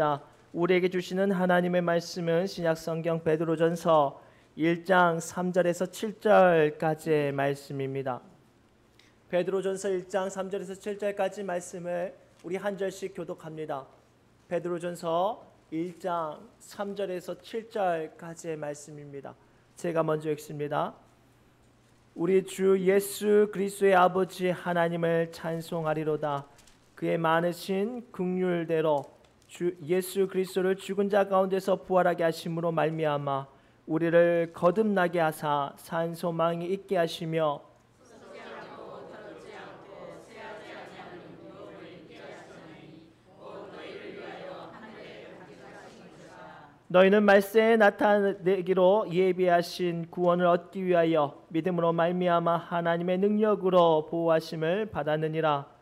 기도합니다. 우리에게 주시는 하나님의 말씀은 신약성경 베드로전서 1장 3절에서 7절까지의 말씀입니다. 베드로전서 1장 3절에서 7절까지 말씀을 우리 한 절씩 교독합니다. 베드로전서 1장 3절에서 7절까지의 말씀입니다. 제가 먼저 읽습니다. 우리 주 예수 그리스도의 아버지 하나님을 찬송하리로다. 그의 많으신 긍휼대로 주 예수 그리스도를 죽은 자 가운데서 부활하게 하심으로 말미암아 우리를 거듭나게 하사 산 소망이 있게 하시며 너희는 말세에 나타내기로 예비하신 구원을 얻기 위하여 믿음으로 말미암아 하나님의 능력으로 보호하심을 받았느니라.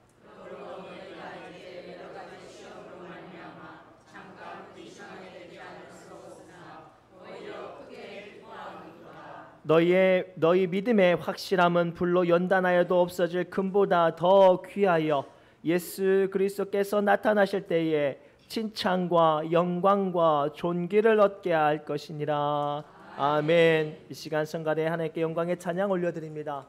너희 믿음의 확실함은 불로 연단하여도 없어질 금보다 더 귀하여 예수 그리스도께서 나타나실 때에 칭찬과 영광과 존귀를 얻게 할 것이니라. 아멘. 이 시간 성가대 하나님께 영광의 찬양 올려드립니다.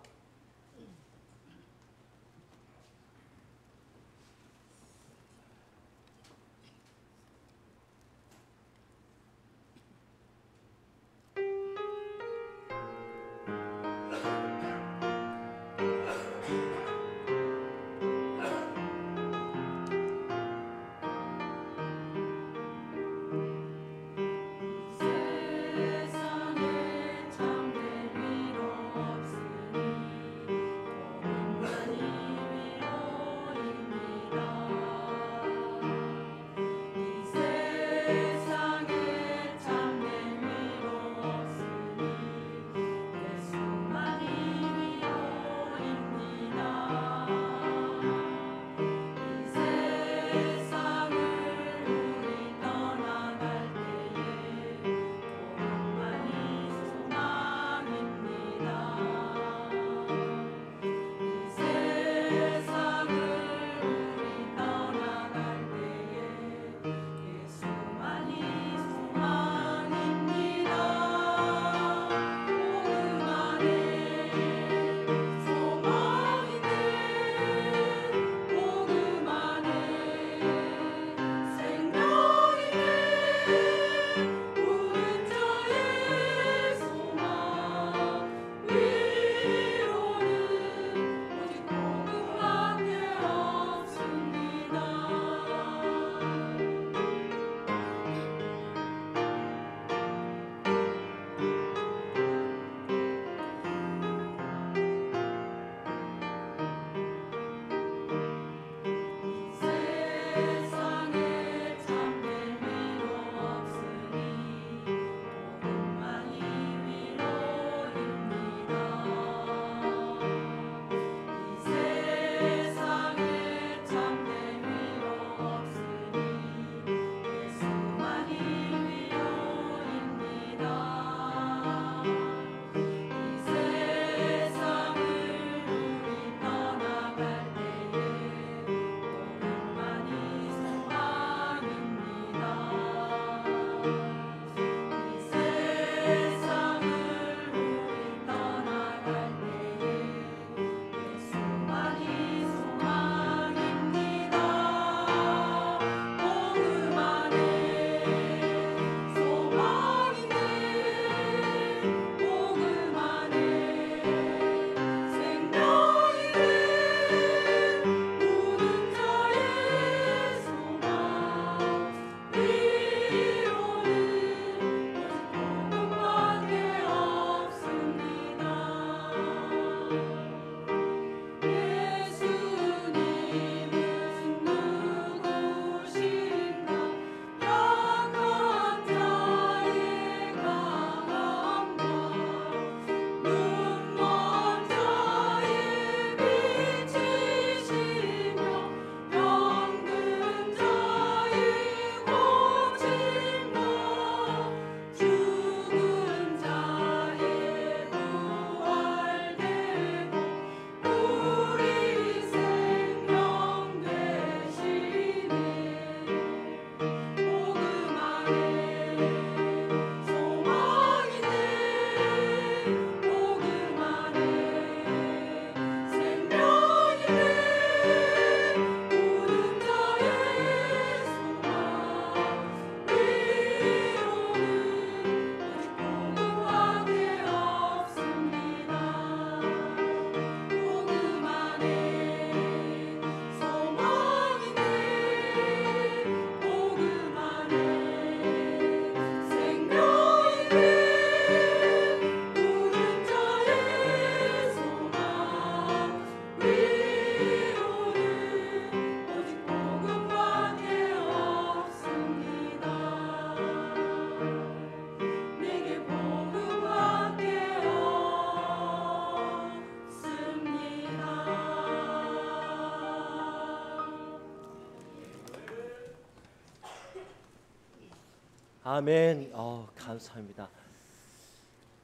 아멘. 감사합니다.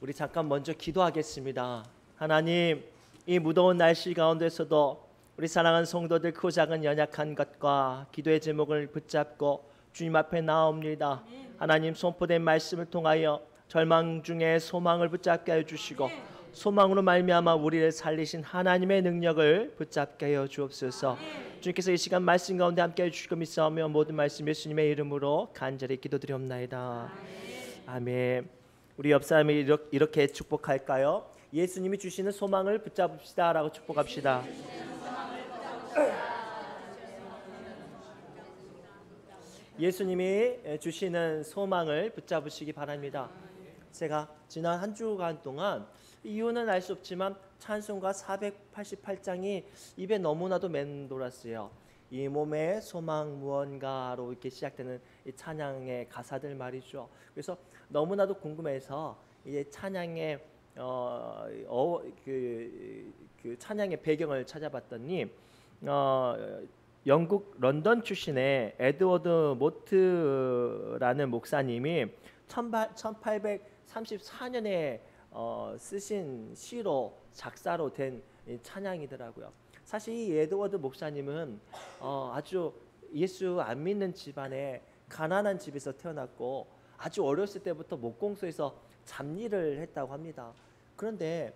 우리 잠깐 먼저 기도하겠습니다. 하나님, 이 무더운 날씨 가운데서도 우리 사랑하는 성도들 크고 작은 연약한 것과 기도의 제목을 붙잡고 주님 앞에 나옵니다. 하나님, 선포된 말씀을 통하여 절망 중에 소망을 붙잡게 하여 주시고 소망으로 말미암아 우리를 살리신 하나님의 능력을 붙잡게 하여 주옵소서. 주님께서 이 시간 말씀 가운데 함께 해주시고 믿사오며 모든 말씀 예수님의 이름으로 간절히 기도드리옵나이다. 아멘. 우리 옆 사람이 이렇게 축복할까요? 예수님이 주시는 소망을 붙잡읍시다 라고 축복합시다. 예수님이 주시는 소망을 붙잡으시기 바랍니다. 제가 지난 한 주간 동안 이유는 알 수 없지만 찬송가 488장이 입에 너무나도 맴돌았어요. 이 몸의 소망 무언가로 이렇게 시작되는 이 찬양의 가사들 말이죠. 그래서 너무나도 궁금해서 이 찬양의 그 찬양의 배경을 찾아봤더니 영국 런던 출신의 에드워드 모트라는 목사님이 1834년에 쓰신 시로 작사로 된 찬양이더라고요. 사실 이 에드워드 목사님은 아주 예수 안 믿는 집안에 가난한 집에서 태어났고 아주 어렸을 때부터 목공소에서 잡일을 했다고 합니다. 그런데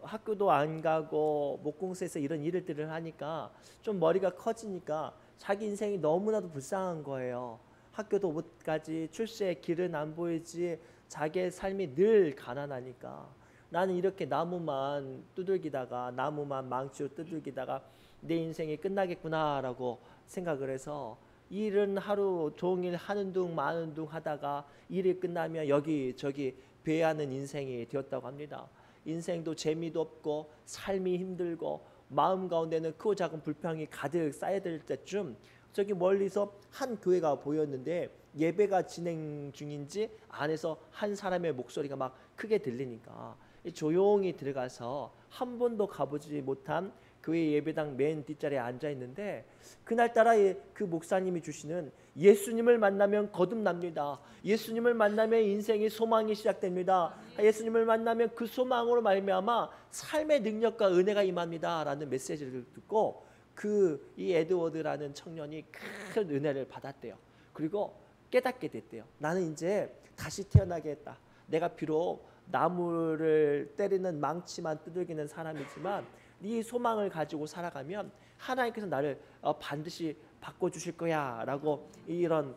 학교도 안 가고 목공소에서 이런 일들을 하니까 좀 머리가 커지니까 자기 인생이 너무나도 불쌍한 거예요. 학교도 못 가지, 출세의 길은 안 보이지, 자기의 삶이 늘 가난하니까 나는 이렇게 나무만 두들기다가 나무만 망치로 두들기다가 내 인생이 끝나겠구나라고 생각을 해서 일은 하루 종일 하는 둥 마는 둥 하다가 일이 끝나면 여기저기 배회하는 인생이 되었다고 합니다. 인생도 재미도 없고 삶이 힘들고 마음 가운데는 크고 작은 불평이 가득 쌓여들 때쯤 저기 멀리서 한 교회가 보였는데 예배가 진행 중인지 안에서 한 사람의 목소리가 막 크게 들리니까 조용히 들어가서 한 번도 가보지 못한 교회 예배당 맨 뒷자리에 앉아 있는데 그날따라 그 목사님이 주시는 예수님을 만나면 거듭납니다. 예수님을 만나면 인생의 소망이 시작됩니다. 예수님을 만나면 그 소망으로 말미암아 삶의 능력과 은혜가 임합니다 라는 메시지를 듣고 이 에드워드라는 청년이 큰 은혜를 받았대요. 그리고 깨닫게 됐대요. 나는 이제 다시 태어나겠다. 내가 비록 나무를 때리는 망치만 두들기는 사람이지만 이 소망을 가지고 살아가면 하나님께서 나를 반드시 바꿔주실 거야 라고 이런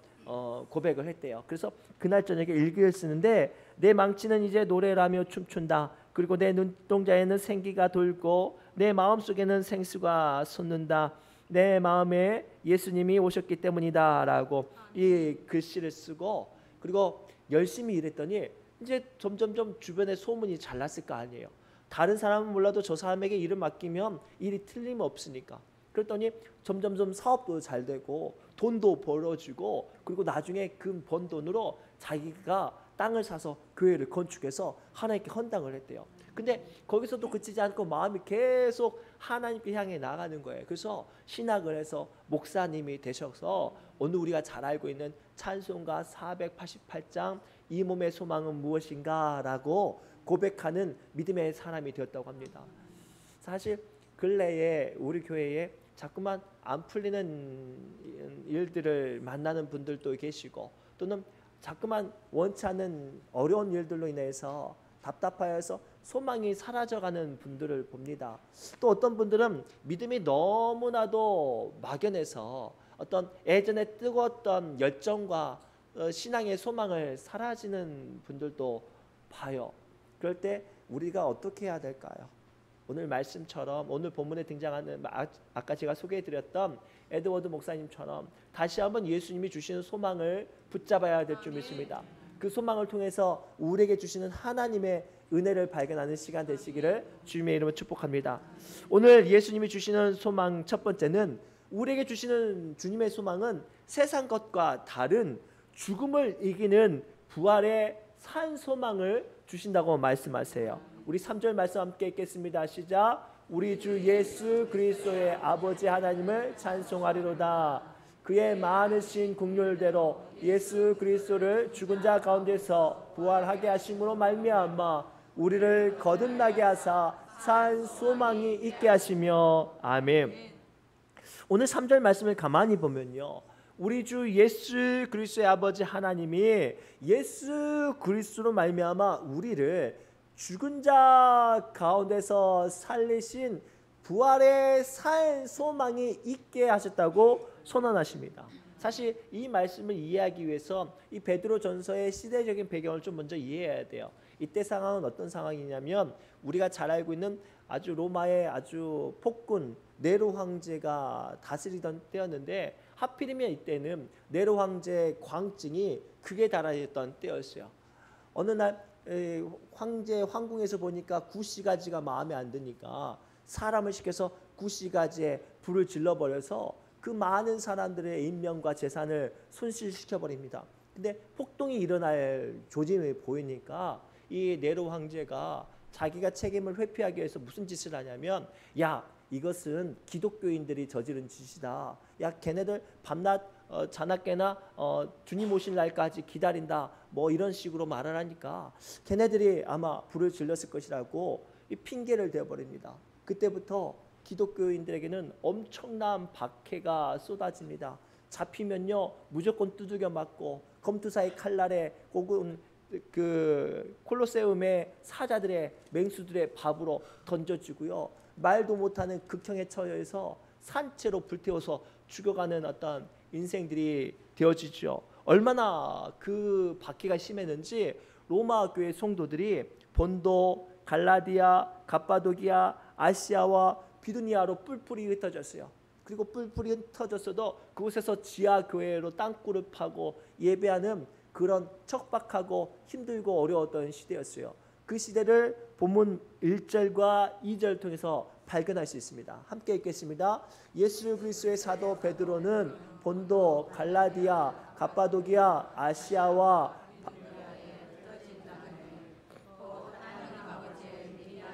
고백을 했대요. 그래서 그날 저녁에 일기를 쓰는데 내 망치는 이제 노래라며 춤춘다. 그리고 내 눈동자에는 생기가 돌고 내 마음속에는 생수가 솟는다. 내 마음에 예수님이 오셨기 때문이다 라고 이 글씨를 쓰고 그리고 열심히 일했더니 이제 점점점 주변에 소문이 잘 났을 거 아니에요. 다른 사람은 몰라도 저 사람에게 일을 맡기면 일이 틀림없으니까. 그랬더니 점점점 사업도 잘 되고 돈도 벌어지고 그리고 나중에 그 번 돈으로 자기가 땅을 사서 교회를 건축해서 하나님께 헌당을 했대요. 근데 거기서도 그치지 않고 마음이 계속 하나님께 향해 나가는 거예요. 그래서 신학을 해서 목사님이 되셔서 오늘 우리가 잘 알고 있는 찬송가 488장 이 몸의 소망은 무엇인가 라고 고백하는 믿음의 사람이 되었다고 합니다. 사실 근래에 우리 교회에 자꾸만 안 풀리는 일들을 만나는 분들도 계시고 또는 자꾸만 원치 않는 어려운 일들로 인해서 답답하여서 소망이 사라져가는 분들을 봅니다. 또 어떤 분들은 믿음이 너무나도 막연해서 어떤 예전에 뜨거웠던 열정과 신앙의 소망을 사라지는 분들도 봐요. 그럴 때 우리가 어떻게 해야 될까요? 오늘 말씀처럼 오늘 본문에 등장하는 아까 제가 소개해드렸던 에드워드 목사님처럼 다시 한번 예수님이 주시는 소망을 붙잡아야 될 줄 믿습니다. 그 소망을 통해서 우리에게 주시는 하나님의 은혜를 발견하는 시간 되시기를 주님의 이름으로 축복합니다. 오늘 예수님이 주시는 소망 첫 번째는 우리에게 주시는 주님의 소망은 세상 것과 다른 죽음을 이기는 부활의 산 소망을 주신다고 말씀하세요. 우리 3절 말씀 함께 읽겠습니다. 시작. 우리 주 예수 그리스도의 아버지 하나님을 찬송하리로다. 그의 많으신 긍휼대로 예수 그리스도를 죽은 자 가운데서 부활하게 하심으로 말미암아 우리를 거듭나게 하사 산 소망이 있게 하시며 아멘. 오늘 3절 말씀을 가만히 보면요, 우리 주 예수 그리스도의 아버지 하나님이 예수 그리스도로 말미암아 우리를 죽은 자 가운데서 살리신 부활의 산 소망이 있게 하셨다고 선언하십니다. 사실 이 말씀을 이해하기 위해서 이 베드로전서의 시대적인 배경을 좀 먼저 이해해야 돼요. 이때 상황은 어떤 상황이냐면 우리가 잘 알고 있는 아주 로마의 아주 폭군 네로 황제가 다스리던 때였는데, 하필이면 이때는 네로 황제의 광증이 극에 달하였던 때였어요. 어느 날 황제 황궁에서 보니까 구시가지가 마음에 안 드니까 사람을 시켜서 구시가지에 불을 질러버려서 그 많은 사람들의 인명과 재산을 손실시켜 버립니다. 근데 폭동이 일어날 조짐이 보이니까 이 네로 황제가 자기가 책임을 회피하기 위해서 무슨 짓을 하냐면, 야, 이것은 기독교인들이 저지른 짓이다. 야, 걔네들 밤낮 자나깨나 주님 오실 날까지 기다린다. 뭐 이런 식으로 말을 하니까 걔네들이 아마 불을 질렀을 것이라고 이 핑계를 대버립니다. 그때부터 기독교인들에게는 엄청난 박해가 쏟아집니다. 잡히면요 무조건 두들겨 맞고 검투사의 칼날에 혹은 그 콜로세움의 사자들의 맹수들의 밥으로 던져주고요, 말도 못하는 극형에 처해서 산채로 불태워서 죽어가는 어떤 인생들이 되어지죠. 얼마나 그 박해가 심했는지 로마 교회 성도들이 본도, 갈라디아, 갑바도기아, 아시아와 비두니아로 뿔뿔이 흩어졌어요. 그리고 뿔뿔이 흩어졌어도 그곳에서 지하 교회로 땅굴을 파고 예배하는 그런 척박하고 힘들고 어려웠던 시대였어요. 그 시대를 본문 1절과 2절 통해서 발견할 수 있습니다. 함께 읽겠습니다. 예수 그리스도의 사도 베드로는 본도, 갈라디아, 갑바도기아, 아시아와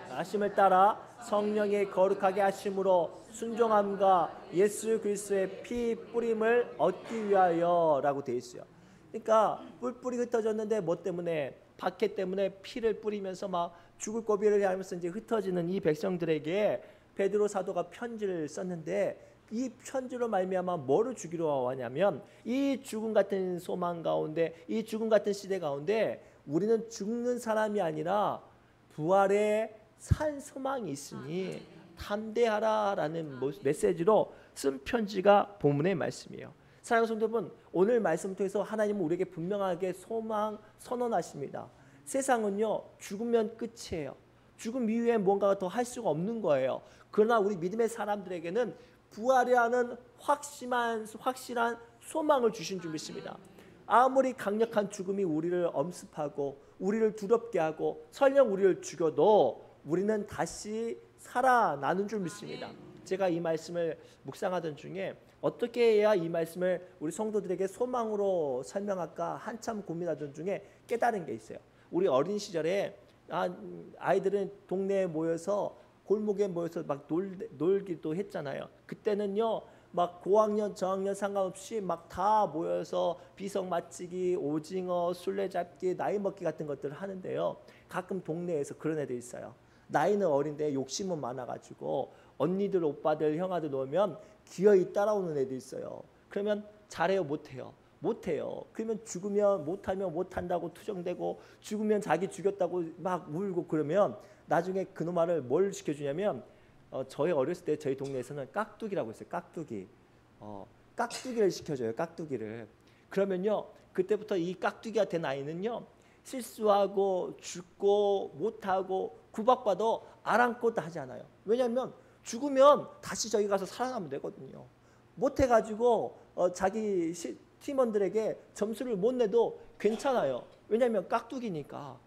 하심을 따라 성령의 거룩하게 하심으로 순종함과 예수 그리스도의 피 뿌림을 얻기 위하여라고 되어 있어요. 그러니까 뿔뿔이 흩어졌는데 뭐 때문에? 박해 때문에 피를 뿌리면서 막 죽을 고비를 하면서 이제 흩어지는 이 백성들에게 베드로 사도가 편지를 썼는데, 이 편지로 말미암아 뭐를 주기로 하냐면, 이 죽음 같은 소망 가운데, 이 죽음 같은 시대 가운데 우리는 죽는 사람이 아니라 부활의 산 소망이 있으니 담대하라라는 메시지로 쓴 편지가 본문의 말씀이에요. 사랑하는 성도 여러분, 오늘 말씀 통해서 하나님은 우리에게 분명하게 소망 선언하십니다. 세상은요 죽으면 끝이에요. 죽음 이후에 뭔가 더 할 수가 없는 거예요. 그러나 우리 믿음의 사람들에게는 부활이라는 확실한 소망을 주신 줄 믿습니다. 아무리 강력한 죽음이 우리를 엄습하고 우리를 두렵게 하고 설령 우리를 죽여도 우리는 다시 살아나는 줄 믿습니다. 제가 이 말씀을 묵상하던 중에 어떻게 해야 이 말씀을 우리 성도들에게 소망으로 설명할까 한참 고민하던 중에 깨달은 게 있어요. 우리 어린 시절에 아이들은 동네에 모여서 골목에 모여서 막 놀기도 했잖아요. 그때는요 막 고학년 저학년 상관없이 막 다 모여서 비석 맞추기, 오징어, 술래잡기, 나이 먹기 같은 것들을 하는데요, 가끔 동네에서 그런 애들 있어요. 나이는 어린데 욕심은 많아가지고 언니들, 오빠들, 형아들 놓으면 기어이 따라오는 애들 있어요. 그러면 잘해요, 못해요? 못해요. 그러면 죽으면 못하면 못한다고 투정대고, 죽으면 자기 죽였다고 막 울고, 그러면 나중에 그놈아를 뭘 시켜주냐면 저희 어렸을 때 저희 동네에서는 깍두기라고 했어요. 깍두기. 깍두기를 시켜줘요. 깍두기를. 그러면요 그때부터 이 깍두기가 된 아이는요 실수하고 죽고 못하고 구박받아도 아랑곳 하지 않아요. 왜냐하면 죽으면 다시 저기 가서 살아나면 되거든요. 못해가지고 자기 팀원들에게 점수를 못 내도 괜찮아요. 왜냐하면 깍두기니까.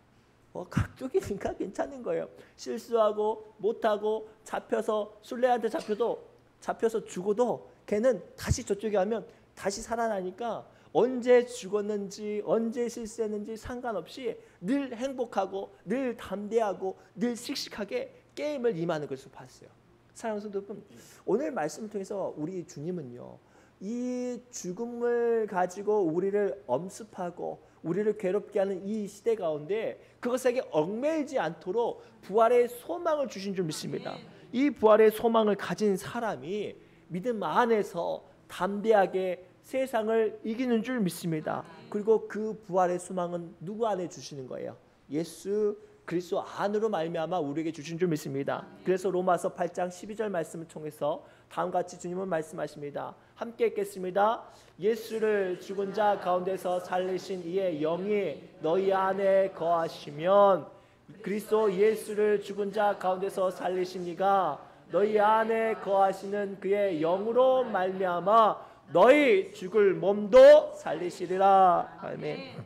깍두기니까 괜찮은 거예요. 실수하고 못하고 잡혀서 술래한테 잡혀서 죽어도 걔는 다시 저쪽에 가면 다시 살아나니까 언제 죽었는지 언제 실수했는지 상관없이 늘 행복하고 늘 담대하고 늘 씩씩하게 게임을 임하는 것을 봤어요. 사랑하는 성도 여러분, 오늘 말씀을 통해서 우리 주님은요 이 죽음을 가지고 우리를 엄습하고 우리를 괴롭게 하는 이 시대 가운데 그것에게 얽매이지 않도록 부활의 소망을 주신 줄 믿습니다. 이 부활의 소망을 가진 사람이 믿음 안에서 담대하게 세상을 이기는 줄 믿습니다. 그리고 그 부활의 소망은 누구 안에 주시는 거예요? 예수 그리스도 안으로 말미암아 우리에게 주신 줄 믿습니다. 그래서 로마서 8장 12절 말씀을 통해서 다음과 같이 주님은 말씀하십니다. 함께 읽겠습니다. 예수를 죽은 자 가운데서 살리신 이의 영이 너희 안에 거하시면 그리스도 예수를 죽은 자 가운데서 살리신 이가 너희 안에 거하시는 그의 영으로 말미암아 너희 죽을 몸도 살리시리라. 아멘.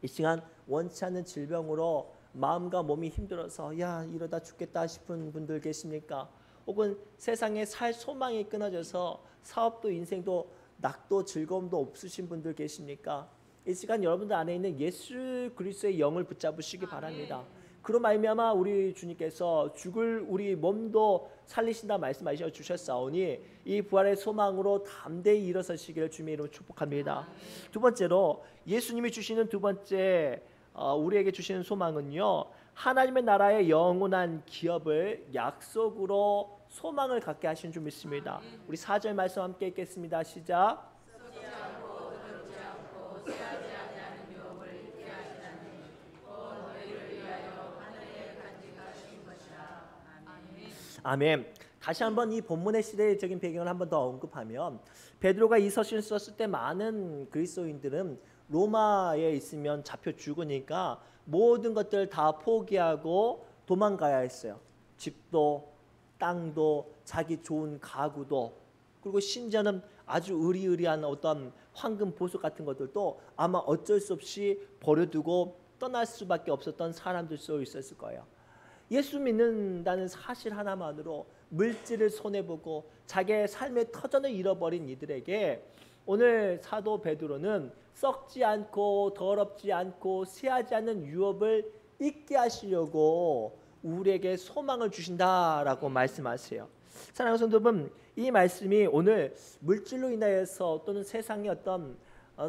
이 시간 원치 않는 질병으로 마음과 몸이 힘들어서 야 이러다 죽겠다 싶은 분들 계십니까? 혹은 세상에 살 소망이 끊어져서 사업도 인생도 낙도 즐거움도 없으신 분들 계십니까? 이 시간 여러분들 안에 있는 예수 그리스도의 영을 붙잡으시기 바랍니다. 그로 말미암아 우리 주님께서 죽을 우리 몸도 살리신다 말씀하셔 주셨사오니 이 부활의 소망으로 담대히 일어서시기를 주님의 이름으로 축복합니다. 두 번째로 예수님이 주시는 두 번째 우리에게 주시는 소망은요, 하나님의 나라의 영원한 기업을 약속으로 소망을 갖게 하신 줄 믿습니다. 우리 4절 말씀 함께 읽겠습니다. 시작. 아멘. 다시 한번 이 본문의 시대적인 배경을 한번 더 언급하면 베드로가 이 서신을 썼을 때 많은 그리스도인들은 로마에 있으면 잡혀 죽으니까 모든 것들을 다 포기하고 도망가야 했어요. 집도 땅도 자기 좋은 가구도 그리고 심지어는 아주 의리의리한 어떤 황금 보석 같은 것들도 아마 어쩔 수 없이 버려두고 떠날 수밖에 없었던 사람들 수 있었을 거예요. 예수 믿는다는 사실 하나만으로 물질을 손해보고 자기의 삶의 터전을 잃어버린 이들에게 오늘 사도 베드로는 썩지 않고 더럽지 않고 쇠하지 않는 유업을 잊게 하시려고 우리에게 소망을 주신다라고 말씀하세요. 사랑하는 성도 여러분, 이 말씀이 오늘 물질로 인하여서 또는 세상의 어떤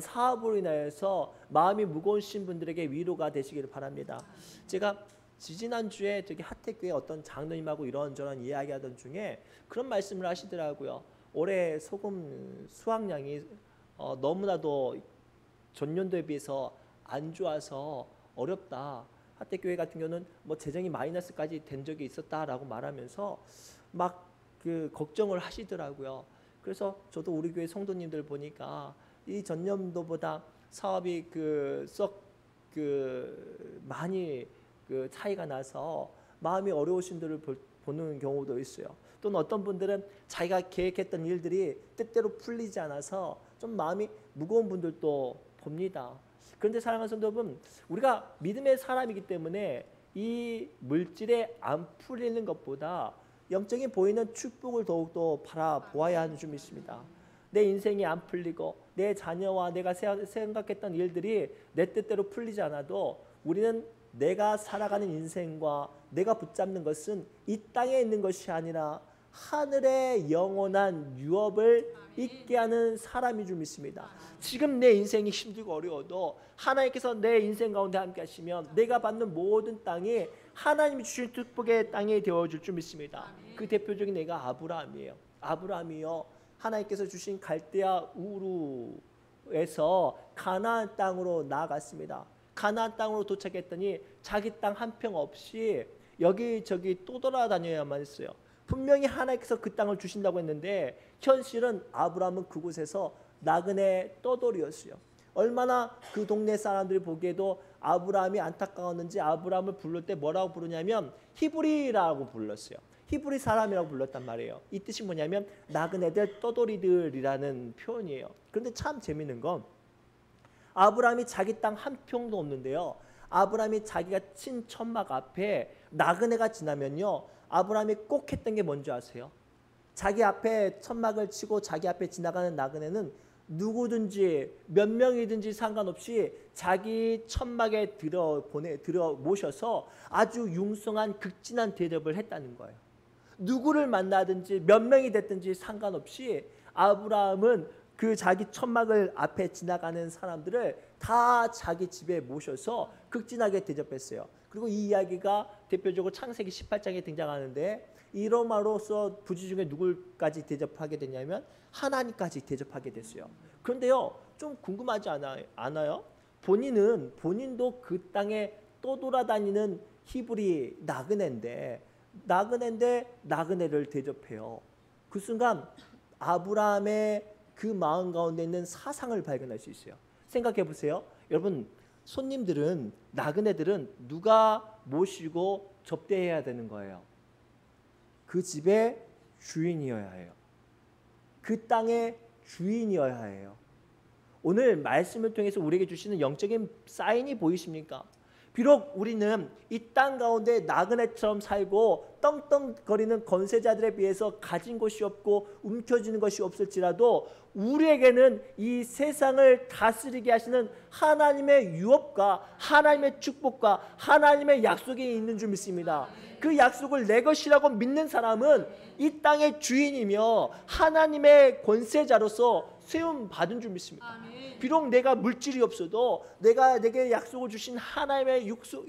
사업으로 인하여서 마음이 무거우신 분들에게 위로가 되시기를 바랍니다. 제가 지지난주에 저기 하태교회 어떤 장로님하고 이런저런 이야기하던 중에 그런 말씀을 하시더라고요. 올해 소금 수확량이 너무나도 전년도에 비해서 안 좋아서 어렵다. 하태교회 같은 경우는 뭐 재정이 마이너스까지 된 적이 있었다라고 말하면서 막 그 걱정을 하시더라고요. 그래서 저도 우리 교회 성도님들 보니까 이 전년도보다 사업이 많이 차이가 나서 마음이 어려우신 분들을 보는 경우도 있어요. 또는 어떤 분들은 자기가 계획했던 일들이 뜻대로 풀리지 않아서 좀 마음이 무거운 분들도 봅니다. 그런데 사랑하는 성도 여러분, 우리가 믿음의 사람이기 때문에 이 물질에 안 풀리는 것보다 영적인 보이는 축복을 더욱더 바라보아야 하는 줄 믿습니다. 내 인생이 안 풀리고 내 자녀와 내가 생각했던 일들이 내 뜻대로 풀리지 않아도 우리는 내가 살아가는 인생과 내가 붙잡는 것은 이 땅에 있는 것이 아니라 하늘의 영원한 유업을 잊게 하는 사람인 줄 믿습니다. 지금 내 인생이 힘들고 어려워도 하나님께서 내 인생 가운데 함께 하시면 내가 받는 모든 땅이 하나님이 주신 축복의 땅이 되어줄 줄 믿습니다. 그 대표적인 애가 아브라함이에요. 아브라함이요, 하나님께서 주신 갈대아 우르에서 가나안 땅으로 나아갔습니다. 가나안 땅으로 도착했더니 자기 땅 한 평 없이 여기저기 또 돌아다녀야만 했어요. 분명히 하나님께서 그 땅을 주신다고 했는데 현실은 아브라함은 그곳에서 나그네 떠돌이였어요. 얼마나 그 동네 사람들이 보기에도 아브라함이 안타까웠는지 아브라함을 부를 때 뭐라고 부르냐면 히브리라고 불렀어요. 히브리 사람이라고 불렀단 말이에요. 이 뜻이 뭐냐면 나그네들 떠돌이들이라는 표현이에요. 그런데 참 재밌는 건 아브라함이 자기 땅 한 평도 없는데요, 아브라함이 자기가 친 천막 앞에 나그네가 지나면요, 아브라함이 꼭 했던 게 뭔지 아세요? 자기 앞에 천막을 치고 자기 앞에 지나가는 나그네는 누구든지 몇 명이든지 상관없이 자기 천막에 들어 모셔서 아주 융성한 극진한 대접을 했다는 거예요. 누구를 만나든지 몇 명이 됐든지 상관없이 아브라함은 그 자기 천막을 앞에 지나가는 사람들을 다 자기 집에 모셔서 극진하게 대접했어요. 그리고 이 이야기가 대표적으로 창세기 18장에 등장하는데 이로마로서 부지 중에 누굴까지 대접하게 됐냐면 하나님까지 대접하게 됐어요. 그런데요, 좀 궁금하지 않아요? 본인도 그 땅에 떠돌아다니는 히브리 나그네인데 나그네를 대접해요. 그 순간 아브라함의 그 마음 가운데 있는 사상을 발견할 수 있어요. 생각해 보세요. 여러분, 손님들은, 나그네들은 누가 모시고 접대해야 되는 거예요? 그 집의 주인이어야 해요. 그 땅의 주인이어야 해요. 오늘 말씀을 통해서 우리에게 주시는 영적인 사인이 보이십니까? 비록 우리는 이 땅 가운데 나그네처럼 살고 떵떵거리는 권세자들에 비해서 가진 것이 없고 움켜쥐는 것이 없을지라도 우리에게는 이 세상을 다스리게 하시는 하나님의 유업과 하나님의 축복과 하나님의 약속이 있는 줄 믿습니다. 그 약속을 내 것이라고 믿는 사람은 이 땅의 주인이며 하나님의 권세자로서 세움 받은 줄 믿습니다. 비록 내가 물질이 없어도 내게 약속을 주신 하나님의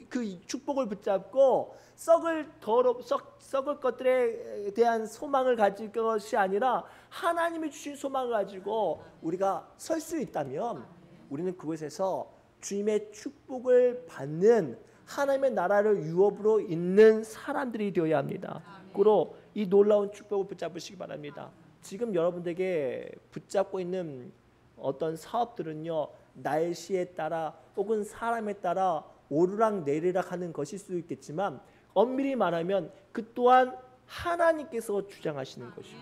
그 축복을 붙잡고 썩을 것들에 대한 소망을 가질 것이 아니라 하나님이 주신 소망을 가지고 우리가 설 수 있다면 우리는 그곳에서 주님의 축복을 받는 하나님의 나라를 유업으로 잇는 사람들이 되어야 합니다. 그로 이 놀라운 축복을 붙잡으시기 바랍니다. 지금 여러분들에게 붙잡고 있는 어떤 사업들은요, 날씨에 따라 혹은 사람에 따라 오르락 내리락 하는 것일 수 있겠지만 엄밀히 말하면 그 또한 하나님께서 주장하시는 것이에요.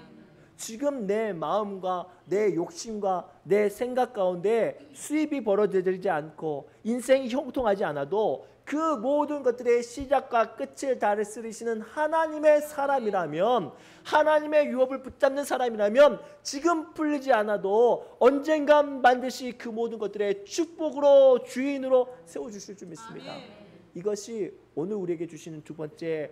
지금 내 마음과 내 욕심과 내 생각 가운데 수입이 벌어지지 않고 인생이 형통하지 않아도 그 모든 것들의 시작과 끝을 다스리시는 하나님의 사람이라면, 하나님의 유업을 붙잡는 사람이라면 지금 풀리지 않아도 언젠간 반드시 그 모든 것들의 축복으로 주인으로 세워주실 줄 믿습니다. 이것이 오늘 우리에게 주시는 두 번째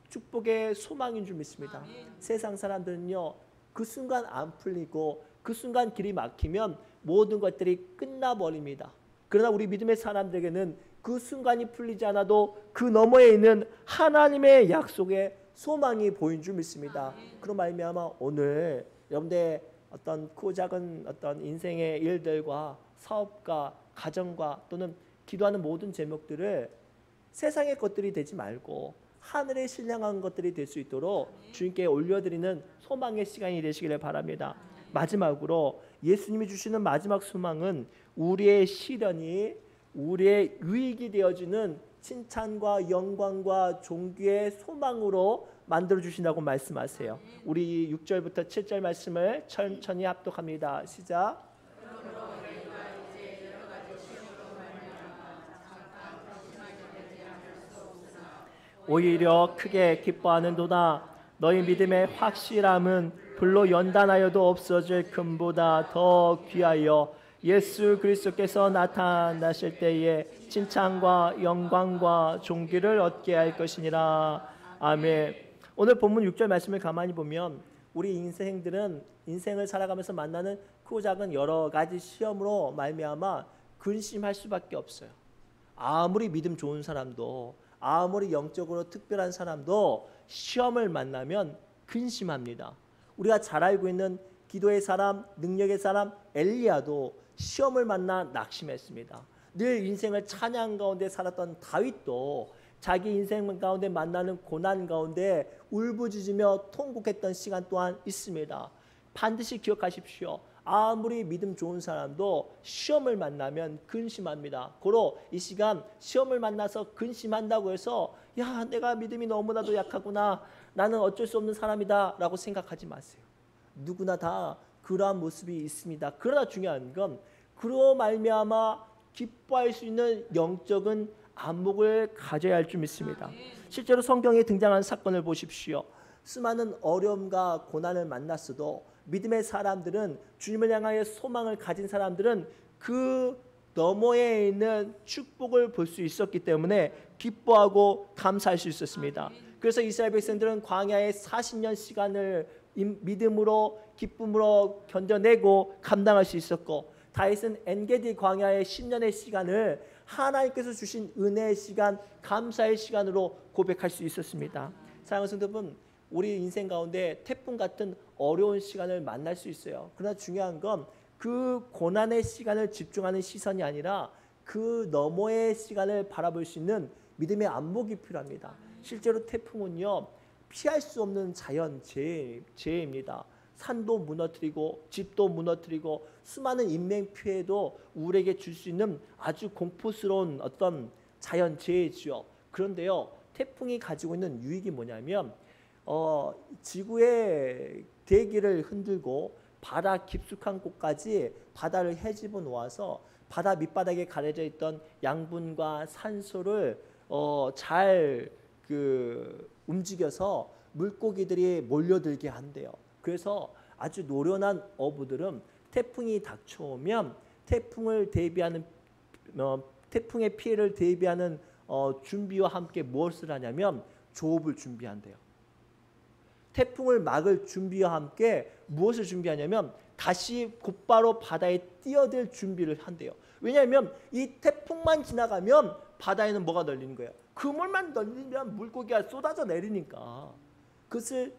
축복의 소망인 줄 믿습니다. 세상 사람들은요, 그 순간 안 풀리고 그 순간 길이 막히면 모든 것들이 끝나버립니다. 그러나 우리 믿음의 사람들에게는 그 순간이 풀리지 않아도 그 너머에 있는 하나님의 약속의 소망이 보인 줄 믿습니다. 그런 말미암아 오늘 여러분들의 어떤 크고 작은 어떤 인생의 일들과 사업과 가정과 또는 기도하는 모든 제목들을 세상의 것들이 되지 말고 하늘에 신령한 것들이 될 수 있도록 주님께 올려드리는 소망의 시간이 되시기를 바랍니다. 마지막으로 예수님이 주시는 마지막 소망은 우리의 시련이 우리의 유익이 되어주는 칭찬과 영광과 존귀의 소망으로 만들어주신다고 말씀하세요. 우리 6절부터 7절 말씀을 천천히 합독합니다. 시작. 오히려 크게 기뻐하는도다. 너희 믿음의 확실함은 불로 연단하여도 없어질 금보다 더 귀하여 예수 그리스도께서 나타나실 때에 칭찬과 영광과 존귀를 얻게 할 것이니라. 아멘. 오늘 본문 6절 말씀을 가만히 보면 우리 인생을 살아가면서 만나는 크고 작은 여러 가지 시험으로 말미암아 근심할 수밖에 없어요. 아무리 믿음 좋은 사람도, 아무리 영적으로 특별한 사람도 시험을 만나면 근심합니다. 우리가 잘 알고 있는 기도의 사람, 능력의 사람 엘리야도 시험을 만나 낙심했습니다. 늘 인생을 찬양 가운데 살았던 다윗도 자기 인생 가운데 만나는 고난 가운데 울부짖으며 통곡했던 시간 또한 있습니다. 반드시 기억하십시오. 아무리 믿음 좋은 사람도 시험을 만나면 근심합니다. 고로 이 시간 시험을 만나서 근심한다고 해서 야, 내가 믿음이 너무나도 약하구나, 나는 어쩔 수 없는 사람이다 라고 생각하지 마세요. 누구나 다 그러한 모습이 있습니다. 그러나 중요한 건 그로 말미암아 기뻐할 수 있는 영적인 안목을 가져야 할 줄 믿습니다. 실제로 성경에 등장한 사건을 보십시오. 수많은 어려움과 고난을 만났어도 믿음의 사람들은, 주님을 향하여 소망을 가진 사람들은 그 너머에 있는 축복을 볼 수 있었기 때문에 기뻐하고 감사할 수 있었습니다. 그래서 이스라엘 백성들은 광야에 40년 시간을 믿음으로 기쁨으로 견뎌내고 감당할 수 있었고, 다윗은 엔게디 광야의 10년의 시간을 하나님께서 주신 은혜의 시간, 감사의 시간으로 고백할 수 있었습니다. 사랑하는 성도분, 우리 인생 가운데 태풍 같은 어려운 시간을 만날 수 있어요. 그러나 중요한 건 그 고난의 시간을 집중하는 시선이 아니라 그 너머의 시간을 바라볼 수 있는 믿음의 안목이 필요합니다. 실제로 태풍은요, 피할 수 없는 자연 재해입니다. 산도 무너뜨리고 집도 무너뜨리고 수많은 인명 피해도 우리에게 줄 수 있는 아주 공포스러운 어떤 자연 재해지요. 그런데요, 태풍이 가지고 있는 유익이 뭐냐면 지구의 대기를 흔들고 바다 깊숙한 곳까지 바다를 헤집어 놓아서 바다 밑바닥에 가려져 있던 양분과 산소를 잘 움직여서 물고기들이 몰려들게 한대요. 그래서 아주 노련한 어부들은 태풍이 닥쳐오면 태풍의 피해를 대비하는 준비와 함께 무엇을 하냐면 조업을 준비한대요. 태풍을 막을 준비와 함께 무엇을 준비하냐면 다시 곧바로 바다에 뛰어들 준비를 한대요. 왜냐하면 이 태풍만 지나가면 바다에는 뭐가 널리는 거예요? 그물만 널리면 물고기가 쏟아져 내리니까 그것을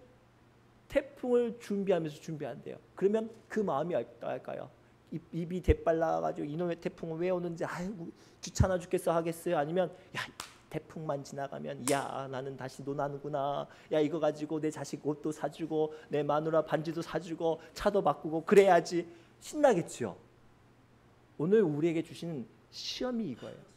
태풍을 준비한대요. 그러면 그 마음이 어떨까요? 입이 대빨라가지고 이놈의 태풍은 왜 오는지 아이고 귀찮아 죽겠어 하겠어요? 아니면 야 태풍만 지나가면 야 나는 다시 논하는구나, 야 이거 가지고 내 자식 옷도 사주고 내 마누라 반지도 사주고 차도 바꾸고 그래야지 신나겠죠. 오늘 우리에게 주시는 시험이 이거예요.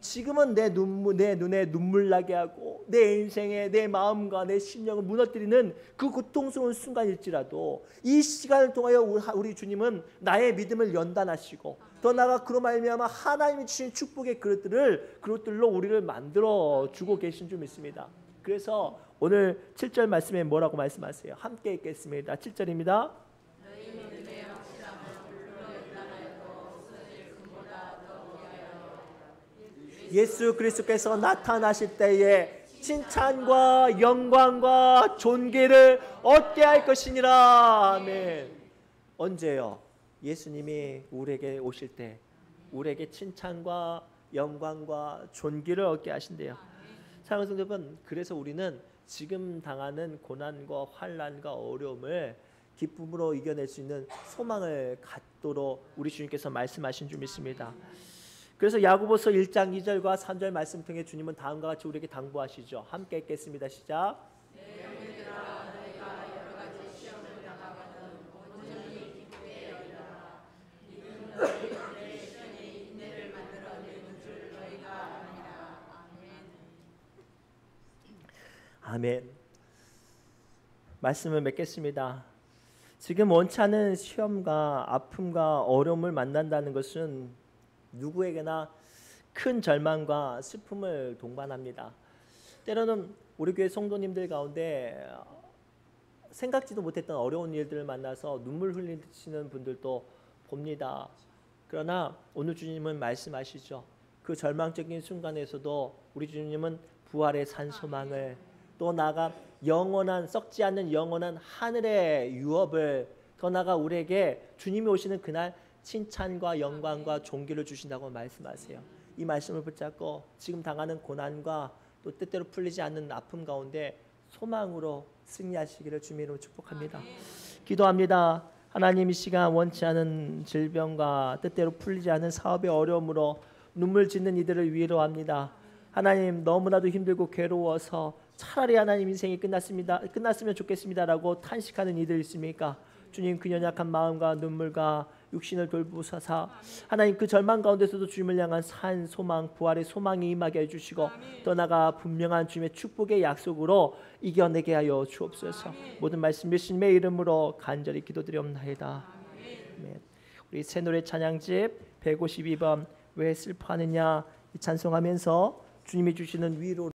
지금은 내 눈에 눈물 나게 하고 내 인생에 내 마음과 내 심령을 무너뜨리는 그 고통스러운 순간일지라도 이 시간을 통하여 우리 주님은 나의 믿음을 연단하시고 더 나아가 그로 말미암아 하나님이 주신 축복의 그릇들로 우리를 만들어 주고 계신 줄 믿습니다. 그래서 오늘 7절 말씀에 뭐라고 말씀하세요? 함께 읽겠습니다. 7절입니다. 예수 그리스도께서 나타나실 때에 칭찬과 영광과 존귀를 얻게 할 것이니라. 아멘. 언제요? 예수님이 우리에게 오실 때 우리에게 칭찬과 영광과 존귀를 얻게 하신대요. 사랑하는 성도 여러분, 그래서 우리는 지금 당하는 고난과 환난과 어려움을 기쁨으로 이겨낼 수 있는 소망을 갖도록 우리 주님께서 말씀하신 줄 믿습니다. 그래서 야고보서 1장 2절과 3절 말씀 통해 주님은 다음과 같이 우리에게 당부하시죠. 함께 읽겠습니다. 시작. 내 형제들아, 너희가 여러 가지 시험을 당하거든 온전히 기쁘게 여기라. 이는 너희 시련이 인내를 만들어내는 줄 너희가 아니라. 아멘. 말씀을 맺겠습니다. 지금 원치 않은 시험과 아픔과 어려움을 만난다는 것은 누구에게나 큰 절망과 슬픔을 동반합니다. 때로는 우리 교회 성도님들 가운데 생각지도 못했던 어려운 일들을 만나서 눈물 흘리시는 분들도 봅니다. 그러나 오늘 주님은 말씀하시죠. 그 절망적인 순간에서도 우리 주님은 부활의 산 소망을, 또 나아가 영원한 썩지 않는 영원한 하늘의 유업을, 더 나아가 우리에게 주님이 오시는 그날 칭찬과 영광과 존귀를 주신다고 말씀하세요. 이 말씀을 붙잡고 지금 당하는 고난과 또 때때로 풀리지 않는 아픔 가운데 소망으로 승리하시기를 주님의 이름으로 축복합니다. 기도합니다. 하나님, 이 시간 원치 않은 질병과 때때로 풀리지 않는 사업의 어려움으로 눈물 짓는 이들을 위로합니다. 하나님, 너무나도 힘들고 괴로워서 차라리 하나님 인생이 끝났으면 좋겠습니다라고 탄식하는 이들 있습니까? 주님, 그 연약한 마음과 눈물과 육신을 돌보사사 하나님 그 절망 가운데서도 주님을 향한 산 소망, 부활의 소망이 임하게 해주시고 떠나가 분명한 주님의 축복의 약속으로 이겨내게 하여 주옵소서. 모든 말씀 예수님의 이름으로 간절히 기도드리옵나이다. 아멘. 우리 새노래 찬양집 152번 왜 슬퍼하느냐 이 찬송하면서 주님이 주시는 위로